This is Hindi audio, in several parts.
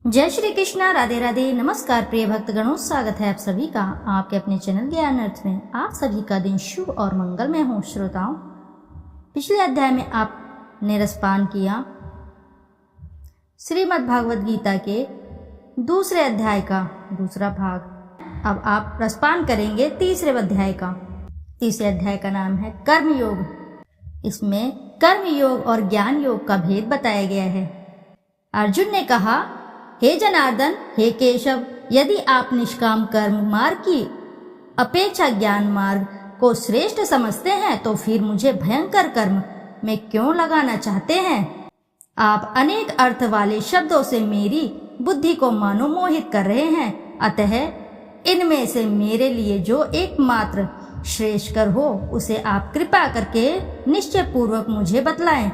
जय श्री कृष्णा, राधे राधे, नमस्कार प्रिय भक्तगणों, स्वागत है आप सभी का आपके अपने चैनल ज्ञान अर्थ में। आप सभी का दिन शुभ और मंगलमय हो। श्रोताओं, पिछले अध्याय में आपने रसपान किया श्रीमद् भागवत गीता के दूसरे अध्याय का दूसरा भाग। अब आप रसपान करेंगे तीसरे अध्याय का। तीसरे अध्याय का नाम है कर्म योग। इसमें कर्म योग और ज्ञान योग का भेद बताया गया है। अर्जुन ने कहा, हे जनार्दन, हे केशव, यदि आप निष्काम कर्म मार्ग की अपेक्षा ज्ञान मार्ग को श्रेष्ठ समझते हैं तो फिर मुझे भयंकर कर्म में क्यों लगाना चाहते हैं? आप अनेक अर्थ वाले शब्दों से मेरी बुद्धि को मनोमोहित कर रहे हैं। अतः इनमें से मेरे लिए जो एकमात्र श्रेष्ठकर हो उसे आप कृपा करके निश्चय पूर्वक मुझे बतलाएं,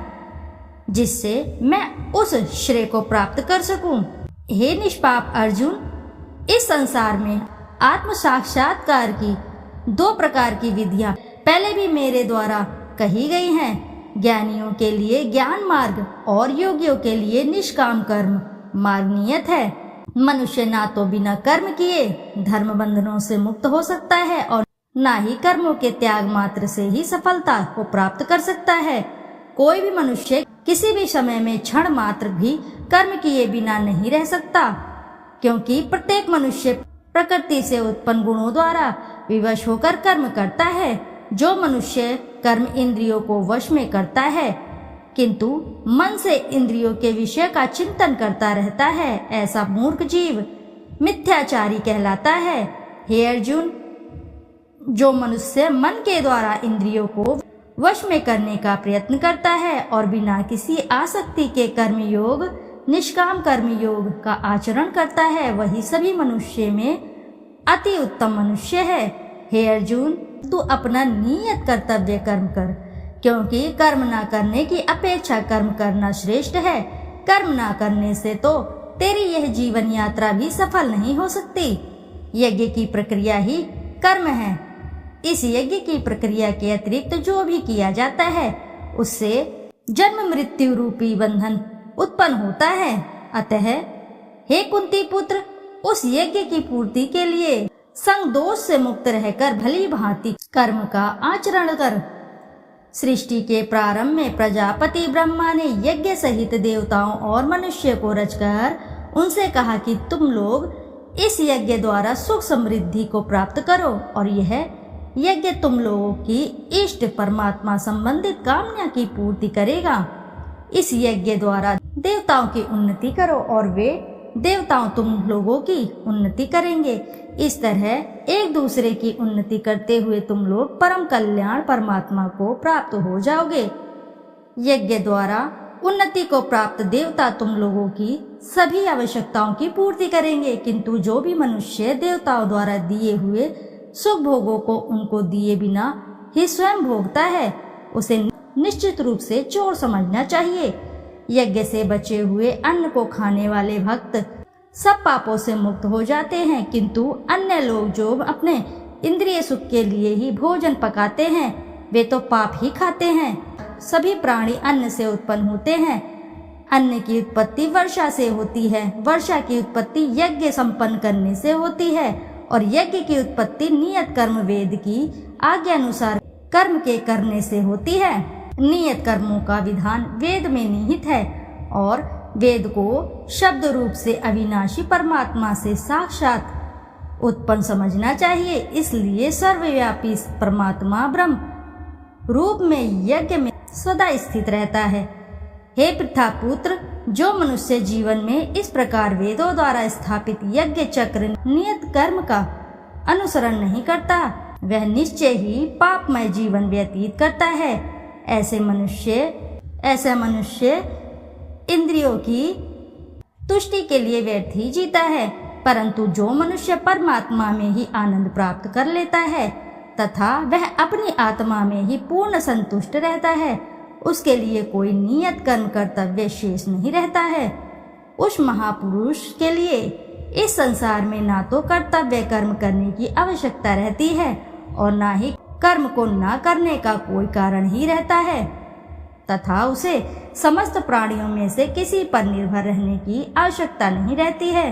जिससे मैं उस श्रेय को प्राप्त कर सकूं। हे निष्पाप अर्जुन, इस संसार में आत्म साक्षात्कार की दो प्रकार की विधियां पहले भी मेरे द्वारा कही गई हैं। ज्ञानियों के लिए ज्ञान मार्ग और योगियों के लिए निष्काम कर्म मार्ग नियत है। मनुष्य ना तो बिना कर्म किए धर्म बंधनों से मुक्त हो सकता है और ना ही कर्मों के त्याग मात्र से ही सफलता को प्राप्त कर सकता है। कोई भी मनुष्य किसी भी समय में क्षण मात्र भी कर्म किए बिना नहीं रह सकता, क्योंकि प्रत्येक मनुष्य प्रकृति से उत्पन्न गुणों द्वारा विवश होकर कर्म करता है। जो मनुष्य कर्म इंद्रियों को वश में करता है किंतु मन से इंद्रियों के विषय का चिंतन करता रहता है, ऐसा मूर्ख जीव मिथ्याचारी कहलाता है। हे अर्जुन, जो मनुष्य मन के द्वारा इंद्रियों को वश में करने का प्रयत्न करता है और बिना किसी आसक्ति के कर्म योग निष्काम कर्म योग का आचरण करता है, वही सभी मनुष्य में अति उत्तम मनुष्य है। हे अर्जुन, तू अपना नियत कर्तव्य कर्म कर, क्योंकि कर्म ना करने की अपेक्षा कर्म करना श्रेष्ठ है। कर्म ना करने से तो तेरी यह जीवन यात्रा भी सफल नहीं हो सकती। यज्ञ की प्रक्रिया ही कर्म है। इस यज्ञ की प्रक्रिया के अतिरिक्त जो भी किया जाता है उससे जन्म मृत्यु रूपी बंधन उत्पन्न होता है। अतः हे कुंती पुत्र, उस यज्ञ की पूर्ति के लिए संग दोष से मुक्त रहकर भली भांति कर्म का आचरण कर। सृष्टि के प्रारंभ में प्रजापति ब्रह्मा ने यज्ञ सहित देवताओं और मनुष्य को रचकर उनसे कहा कि तुम लोग इस यज्ञ द्वारा सुख समृद्धि को प्राप्त करो, और यह यज्ञ तुम लोगों की इष्ट परमात्मा संबंधित कामना की पूर्ति करेगा। इस यज्ञ द्वारा देवताओं की उन्नति करो और वे देवताओं तुम लोगों की उन्नति करेंगे। इस तरह एक दूसरे की उन्नति करते हुए तुम लोग परम कल्याण परमात्मा को प्राप्त हो जाओगे। यज्ञ द्वारा उन्नति को प्राप्त देवता तुम लोगों की सभी आवश्यकताओं की पूर्ति करेंगे, किंतु जो भी मनुष्य देवताओं द्वारा दिए हुए सुख भोगों को उनको दिए बिना ही स्वयं भोगता है, उसे निश्चित रूप से चोर समझना चाहिए। यज्ञ से बचे हुए अन्न को खाने वाले भक्त सब पापों से मुक्त हो जाते हैं, किंतु अन्य लोग जो अपने इंद्रिय सुख के लिए ही भोजन पकाते हैं वे तो पाप ही खाते हैं। सभी प्राणी अन्न से उत्पन्न होते हैं। अन्न की उत्पत्ति वर्षा से होती है, वर्षा की उत्पत्ति यज्ञ संपन्न करने से होती है, और यज्ञ की उत्पत्ति नियत कर्म वेद की आज्ञा अनुसार कर्म के करने से होती है। नियत कर्मों का विधान वेद में निहित है और वेद को शब्द रूप से अविनाशी परमात्मा से साक्षात उत्पन्न समझना चाहिए। इसलिए सर्वव्यापी परमात्मा ब्रह्म रूप में यज्ञ में सदा स्थित रहता है। हे पृथा पुत्र, जो मनुष्य जीवन में इस प्रकार वेदों द्वारा स्थापित यज्ञ चक्र नियत कर्म का अनुसरण नहीं करता, वह निश्चय ही पापमय जीवन व्यतीत करता है। ऐसा मनुष्य इंद्रियों की तुष्टि के लिए व्यर्थ ही जीता है। परंतु जो मनुष्य परमात्मा में ही आनंद प्राप्त कर लेता है तथा वह अपनी आत्मा में ही पूर्ण संतुष्ट रहता है, उसके लिए कोई नियत कर्म कर्तव्य शेष नहीं रहता है। उस महापुरुष के लिए इस संसार में ना तो कर्तव्य कर्म करने की आवश्यकता रहती है और ना ही कर्म को ना करने का कोई कारण ही रहता है, तथा उसे समस्त प्राणियों में से किसी पर निर्भर रहने की आवश्यकता नहीं रहती है।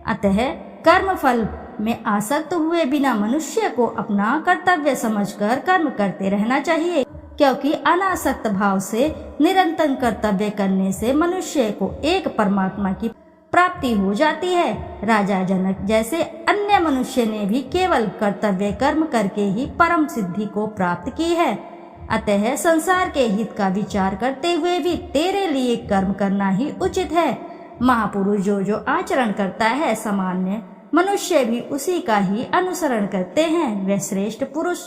अतः कर्म फल में आसक्त हुए बिना मनुष्य को अपना कर्तव्य समझकर कर्म करते रहना चाहिए, क्योंकि अनासक्त भाव से निरंतर कर्तव्य करने से मनुष्य को एक परमात्मा की प्राप्ति हो जाती है। राजा जनक जैसे अन्य मनुष्य ने भी केवल कर्तव्य कर्म करके ही परम सिद्धि को प्राप्त की है। अतः संसार के हित का विचार करते हुए भी तेरे लिए कर्म करना ही उचित है। महापुरुष जो आचरण करता है, सामान्य मनुष्य भी उसी का ही अनुसरण करते हैं। वह श्रेष्ठ पुरुष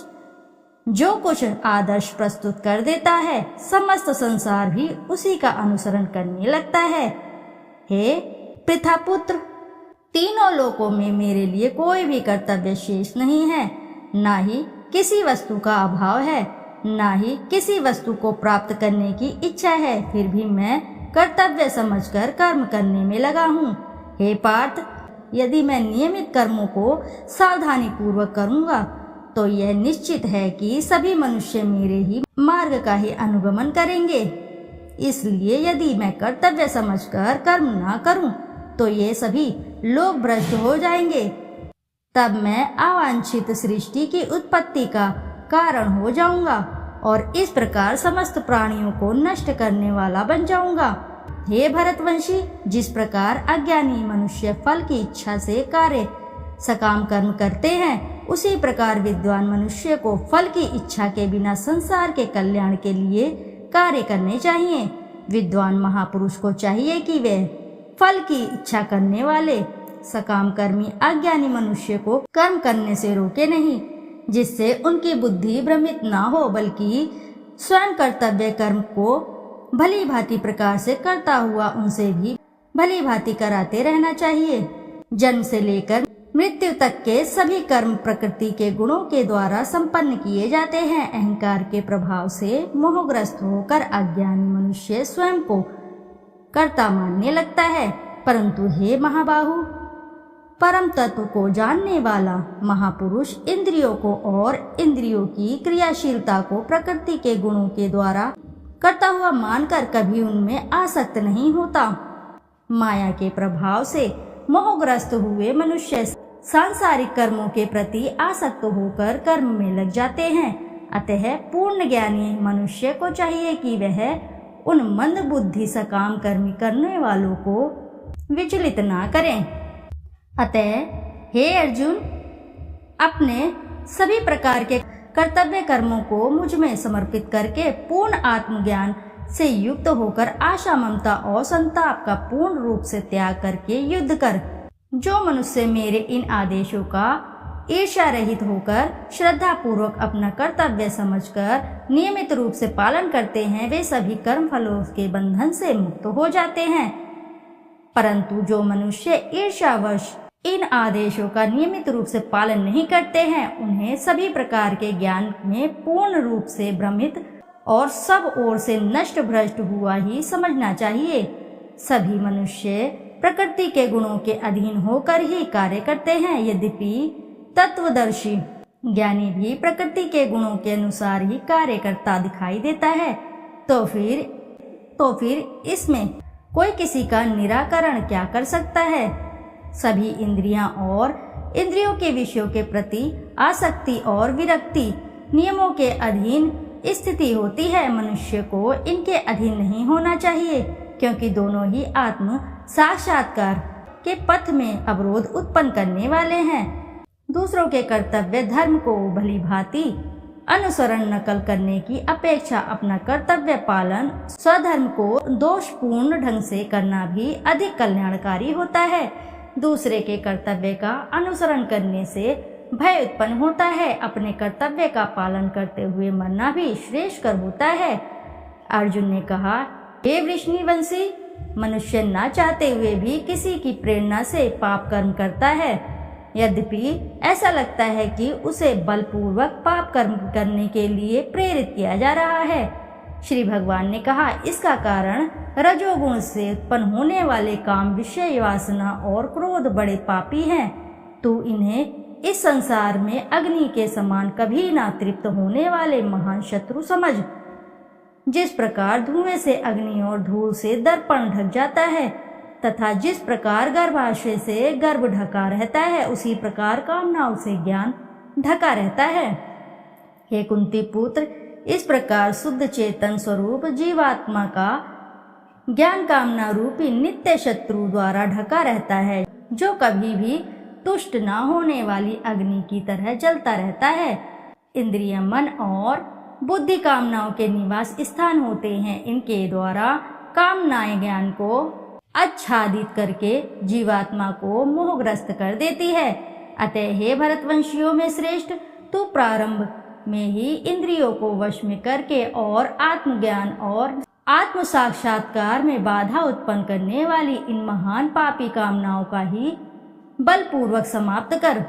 जो कुछ आदर्श प्रस्तुत कर देता है, समस्त संसार भी उसी का अनुसरण करने लगता है। हे पृथापुत्र, तीनों लोकों में मेरे लिए कोई भी कर्तव्य शेष नहीं है। ना ही किसी वस्तु का अभाव है, ना ही किसी वस्तु को प्राप्त करने की इच्छा है। फिर भी मैं कर्तव्य समझकर कर्म करने में लगा हूँ। हे पार्थ, यदि मैं नियमित कर्मों को सावधानी पूर्वक करूँगा तो यह निश्चित है कि सभी मनुष्य मेरे ही मार्ग का ही अनुगमन करेंगे। इसलिए यदि मैं कर्तव्य समझकर कर्म ना करूं तो ये सभी लोग भ्रष्ट हो जाएंगे। तब मैं अवांछित सृष्टि की उत्पत्ति का कारण हो जाऊंगा और इस प्रकार समस्त प्राणियों को नष्ट करने वाला बन जाऊंगा। हे भरतवंशी, जिस प्रकार अज्ञानी मनुष्य फल की इच्छा से कार्य सकाम कर्म करते हैं, उसी प्रकार विद्वान मनुष्य को फल की इच्छा के बिना संसार के कल्याण के लिए कार्य करने चाहिए। विद्वान महापुरुष को चाहिए कि वे फल की इच्छा करने वाले सकाम कर्मी अज्ञानी मनुष्य को कर्म करने से रोके नहीं, जिससे उनकी बुद्धि भ्रमित ना हो, बल्कि स्वयं कर्तव्य कर्म को भली भांति प्रकार से करता हुआ उनसे भी भली भांति कराते रहना चाहिए। जन्म से लेकर मृत्यु तक के सभी कर्म प्रकृति के गुणों के द्वारा संपन्न किए जाते हैं। अहंकार के प्रभाव से मोहग्रस्त होकर अज्ञानी मनुष्य स्वयं को कर्ता मानने लगता है। परंतु हे महाबाहु, परम तत्व को जानने वाला महापुरुष इंद्रियों को और इंद्रियों की क्रियाशीलता को प्रकृति के गुणों के द्वारा करता हुआ मानकर कभी उनमें आसक्त नहीं होता। माया के प्रभाव से मोहग्रस्त हुए मनुष्य सांसारिक कर्मों के प्रति आसक्त होकर कर्म में लग जाते हैं। अतः पूर्ण ज्ञानी मनुष्य को चाहिए कि वह उन मंद बुद्धि सकाम कर्मी करने वालों को विचलित ना करें। अतः हे अर्जुन, अपने सभी प्रकार के कर्तव्य कर्मों को मुझ में समर्पित करके पूर्ण आत्मज्ञान से युक्त होकर आशा, ममता और संताप का पूर्ण रूप से त्याग करके युद्ध कर। जो मनुष्य मेरे इन आदेशों का ईर्ष्या रहित होकर श्रद्धा पूर्वक अपना कर्तव्य समझकर नियमित रूप से पालन करते हैं, वे सभी कर्म फलों के बंधन से मुक्त हो जाते हैं। परंतु जो मनुष्य ईर्ष्यावश इन आदेशों का नियमित रूप से पालन नहीं करते हैं, उन्हें सभी प्रकार के ज्ञान में पूर्ण रूप से भ्रमित और सब ओर से नष्ट भ्रष्ट हुआ ही समझना चाहिए। सभी मनुष्य प्रकृति के गुणों के अधीन होकर ही कार्य करते हैं। यद्यपि तत्वदर्शी ज्ञानी भी प्रकृति के गुणों के अनुसार ही कार्य करता दिखाई देता है, तो फिर इसमें कोई किसी का निराकरण क्या कर सकता है। सभी इंद्रियां और इंद्रियों के विषयों के प्रति आसक्ति और विरक्ति नियमों के अधीन स्थिति होती है। मनुष्य को इनके अधीन नहीं होना चाहिए, क्योंकि दोनों ही आत्म साक्षात्कार के पथ में अवरोध उत्पन्न करने वाले हैं। दूसरों के कर्तव्य धर्म को भली भांति अनुसरण नकल करने की अपेक्षा अपना कर्तव्य पालन स्वधर्म को दोषपूर्ण ढंग से करना भी अधिक कल्याणकारी होता है। दूसरे के कर्तव्य का अनुसरण करने से भय उत्पन्न होता है। अपने कर्तव्य का पालन करते हुए मरना भी श्रेष्ठकर होता है। अर्जुन ने कहा, हे वृष्णिवंशी, मनुष्य ना चाहते हुए भी किसी की प्रेरणा से पाप कर्म करता है। यद्यपि ऐसा लगता है कि उसे बलपूर्वक पाप कर्म करने के लिए प्रेरित किया जा रहा है। श्री भगवान ने कहा, इसका कारण रजोगुण से उत्पन्न होने वाले काम, विषय वासना और क्रोध बड़े पापी हैं। तू इन्हें इस संसार में अग्नि के समान कभी ना तृप्त होने वाले महान शत्रु समझ। जिस प्रकार धुएं से अग्नि और धूल से दर्पण ढक जाता है तथा जिस प्रकार गर्भाशय से गर्भ ढका रहता है, उसी प्रकार कामनाओं से ज्ञान ढका रहता है। हे कुंती पुत्र, इस प्रकार शुद्ध चेतन स्वरूप जीवात्मा का ज्ञान कामना रूपी नित्य शत्रु द्वारा ढका रहता है, जो कभी भी तुष्ट न होने वाली अग्नि की तरह जलता रहता है। इंद्रिय, मन और बुद्धि कामनाओं के निवास स्थान होते हैं। इनके द्वारा कामनाएं ज्ञान को आच्छादित करके जीवात्मा को मोहग्रस्त कर देती है। अतः हे भरतवंशियों में श्रेष्ठ, तू प्रारंभ में ही इंद्रियों को वश में करके और आत्मज्ञान और आत्म साक्षात्कार में बाधा उत्पन्न करने वाली इन महान पापी कामनाओं का ही बलपूर्वक समाप्त कर।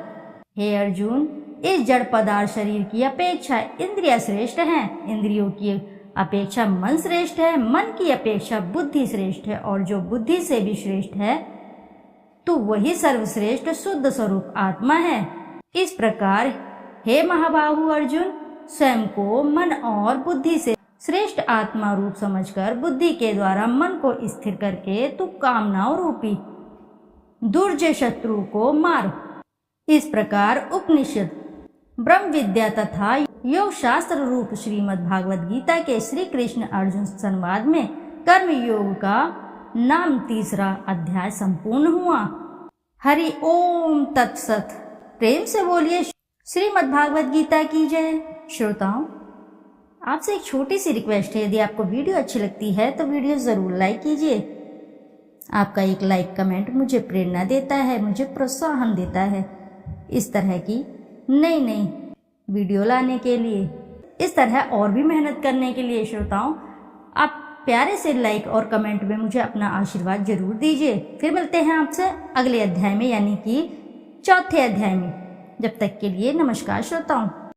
हे अर्जुन, इस जड़ पदार्थ शरीर की अपेक्षा इंद्रियां श्रेष्ठ हैं, इंद्रियों की अपेक्षा मन श्रेष्ठ है, मन की अपेक्षा बुद्धि श्रेष्ठ है, और जो बुद्धि से भी श्रेष्ठ है तो वही सर्वश्रेष्ठ शुद्ध स्वरूप आत्मा है। इस प्रकार हे महाबाहु अर्जुन, स्वयं को मन और बुद्धि से श्रेष्ठ आत्मा रूप समझकर बुद्धि के द्वारा मन को स्थिर करके तू कामनाओं रूपी दुर्जय शत्रु को मार। इस प्रकार उपनिषद, ब्रह्म विद्या तथा योग शास्त्र रूप श्रीमद् भागवत गीता के श्री कृष्ण अर्जुन संवाद में कर्म योग का नाम 3 अध्याय संपूर्ण हुआ। हरि ओम तत्सत। प्रेम से बोलिए श्रीमद् भागवत गीता की जय। श्रोताओं, आपसे एक छोटी सी रिक्वेस्ट है, यदि आपको वीडियो अच्छी लगती है तो वीडियो ज़रूर लाइक कीजिए। आपका एक लाइक कमेंट मुझे प्रेरणा देता है, मुझे प्रोत्साहन देता है इस तरह की नई नई वीडियो लाने के लिए, इस तरह और भी मेहनत करने के लिए। श्रोताओं, आप प्यारे से लाइक और कमेंट में मुझे अपना आशीर्वाद जरूर दीजिए। फिर मिलते हैं आपसे अगले अध्याय में, यानी कि 4थे अध्याय में। जब तक के लिए नमस्कार श्रोताओं।